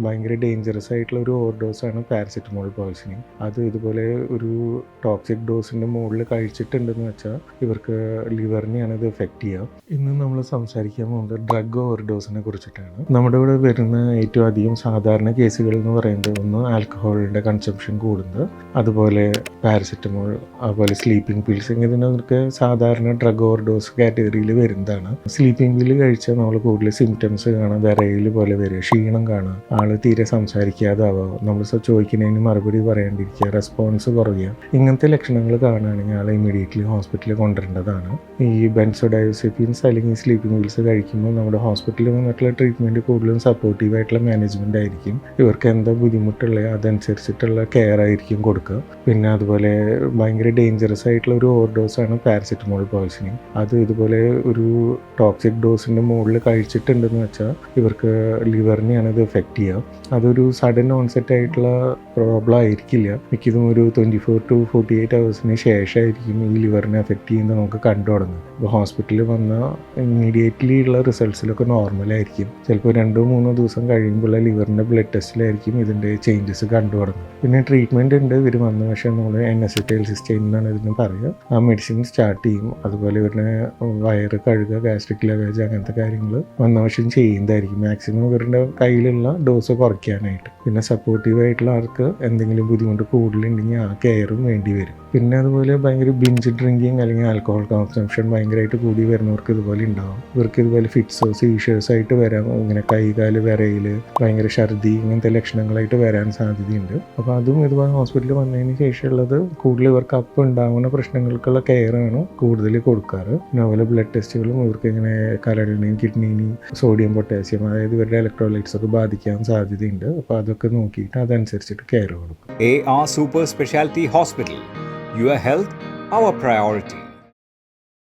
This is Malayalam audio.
ഭയങ്കര ഡേഞ്ചറസ് ആയിട്ടുള്ള ഒരു ഓവർഡോസാണ് പാരസിറ്റമോൾ പോയ്സണിങ്. അത് ഇതുപോലെ ഒരു ടോക്സിക് ഡോസിൻ്റെ മുകളിൽ കഴിച്ചിട്ടുണ്ടെന്ന് വെച്ചാൽ ഇവർക്ക് ലിവറിനെയാണ് ഇത് എഫക്റ്റ് ചെയ്യുക. ഇന്ന് നമ്മൾ സംസാരിക്കാൻ പോകുന്നത് ഡ്രഗ് ഓവർഡോസിനെ കുറിച്ചിട്ടാണ്. നമ്മുടെ ഇവിടെ വരുന്ന ഏറ്റവും അധികം സാധാരണ കേസുകൾ എന്ന് പറയുന്നത് ഒന്ന് ആൽക്കഹോളിൻ്റെ കൺസംഷൻ കൂടുന്നത്, അതുപോലെ പാരസിറ്റമോൾ, അതുപോലെ സ്ലീപ്പിംഗ് പിൽസ്. ഇതിനൊക്കെ സാധാരണ ഡ്രഗ് ഓവർഡോസ് കാറ്റഗറിയിൽ വരുന്നതാണ്. സ്ലീപ്പിംഗ് പില്ല് കഴിച്ചാൽ നമ്മൾ കൂടുതൽ സിംറ്റംസ് കാണാം, വിറയൽ പോലെ വരിക, ക്ഷീണം കാണുക, ആള് തീരെ സംസാരിക്കാതാവുക, നമ്മൾ ചോദിക്കുന്നതിന് മറുപടി പറയാണ്ടിരിക്കുക, റെസ്പോൺസ് കുറയുക. ഇങ്ങനത്തെ ലക്ഷണങ്ങൾ കാണുകയാണെങ്കിൽ ആളെ ഇമ്മീഡിയറ്റ്ലി ഹോസ്പിറ്റലിൽ കൊണ്ടുവരേണ്ടതാണ്. ഈ ബെൻസോഡയോസെപ്പിൻസ് അല്ലെങ്കിൽ സ്ലീപ്പിംഗ് പിൽസ് കഴിക്കുമ്പോൾ നമ്മുടെ ഹോസ്പിറ്റലിൽ വന്നിട്ടുള്ള ട്രീറ്റ്മെൻറ്റ് കൂടുതലും സപ്പോർട്ടീവായിട്ടുള്ള മാനേജ്മെൻ്റ് ആയിരിക്കും. ഇവർക്ക് എന്താ ബുദ്ധിമുട്ടുള്ളത് അതനുസരിച്ചിട്ടുള്ള കെയർ ആയിരിക്കും കൊടുക്കുക. പിന്നെ അതുപോലെ ഭയങ്കര ഡേഞ്ചറസ് ആയിട്ടുള്ള ഒരു ഓവർഡോസാണ് പാരസിറ്റമോൾ പോയ്സണിങ്. അത് ഇതുപോലെ ഒരു ടോക്സിക് ഡോസിൻ്റെ മുകളിൽ കഴിച്ചിട്ടുണ്ടെന്ന് വെച്ചാൽ ഇവർക്ക് ലിവറിനെയാണ് ഇത് എഫക്റ്റ് ചെയ്യുക. അതൊരു സഡൻ ഓൺസെറ്റ് ആയിട്ടുള്ള പ്രോബ്ലം ആയിരിക്കില്ല. മിക്കതും ഒരു 24 to 48 hours ശേഷമായിരിക്കും ഈ ലിവറിനെ എഫക്റ്റ് ചെയ്യുന്നത് നമുക്ക് കണ്ടു തുടങ്ങും. ഇപ്പോൾ ഹോസ്പിറ്റലിൽ വന്നാൽ ഇമ്മീഡിയറ്റ്ലി ഉള്ള റിസൾട്ട്സിലൊക്കെ നോർമലായിരിക്കും. ചിലപ്പോൾ 2-3 ദിവസം കഴിയുമ്പോൾ ലിവറിൻ്റെ ബ്ലഡ് ടെസ്റ്റിലായിരിക്കും ഇതിൻ്റെ ചേഞ്ചസ് കണ്ടു തുടങ്ങും. പിന്നെ ട്രീറ്റ്മെൻറ്റ് ഉണ്ട് ഇവർ വന്ന പക്ഷേ നമ്മൾ N-acetylcysteine എന്നാണ് ഇതിന് പറയുക. ആ മെഡിസിൻ സ്റ്റാർട്ട് ചെയ്യും. അതുപോലെ ഇവരുടെ വയറ് കഴുകുക, ഗാസ്ട്രിക് ലവേജ്, അങ്ങനത്തെ കാര്യങ്ങൾ വന്ന പക്ഷേ ചെയ്യുന്നതായിരിക്കും. മാക്സിമം ഇവരുടെ കയ്യിലുള്ള ഡോസ് കുറയ്ക്കാനായിട്ട്. പിന്നെ സപ്പോർട്ടീവായിട്ടുള്ള ആൾക്ക് എന്തെങ്കിലും ബുദ്ധിമുട്ട് കൂടുതലുണ്ടെങ്കിൽ ആ കെയറും വേണ്ടി വരും. പിന്നെ അതുപോലെ ഭയങ്കര ബിഞ്ച് ഡ്രിങ്കിങ് അല്ലെങ്കിൽ ആൽക്കഹോൾ കൺസംഷൻ ഭയങ്കരമായിട്ട് കൂടി വരുന്നവർക്ക് ഇതുപോലെ ഉണ്ടാവും. ഇവർക്ക് ഇതുപോലെ ഫിറ്റ്സോ സീഷേഴ്സ് ആയിട്ട് വരാം. ഇങ്ങനെ കൈകാല് വിറയൽ, ഭയങ്കര ഛർദി, ഇങ്ങനത്തെ ലക്ഷണങ്ങളായിട്ട് വരാൻ സാധ്യതയുണ്ട്. അപ്പോൾ അതും ഇതുപോലെ ഹോസ്പിറ്റലിൽ വന്നതിന് ശേഷമുള്ളത് കൂടുതൽ ഇവർക്ക് അപ്പം ഉണ്ടാകുന്ന പ്രശ്നങ്ങൾക്കുള്ള കെയറാണ് കൂടുതൽ കൊടുക്കാറ്. പിന്നെ അതുപോലെ ബ്ലഡ് ടെസ്റ്റുകളും ഇവർക്ക് ഇങ്ങനെ കരളിനെയും കിഡ്നിനെയും സോഡിയം പൊട്ടാസ്യം, അതായത് ഇവരുടെ ഇലക്ട്രോലൈറ്റ്സ് ഒക്കെ ബാധിക്കാൻ സാധ്യതയുണ്ട്. അപ്പോൾ അതൊക്കെ നോക്കിയിട്ട് അതനുസരിച്ചിട്ട് കെയർ കൊടുക്കും. AR Super Specialty Hospital. Your health, our priority.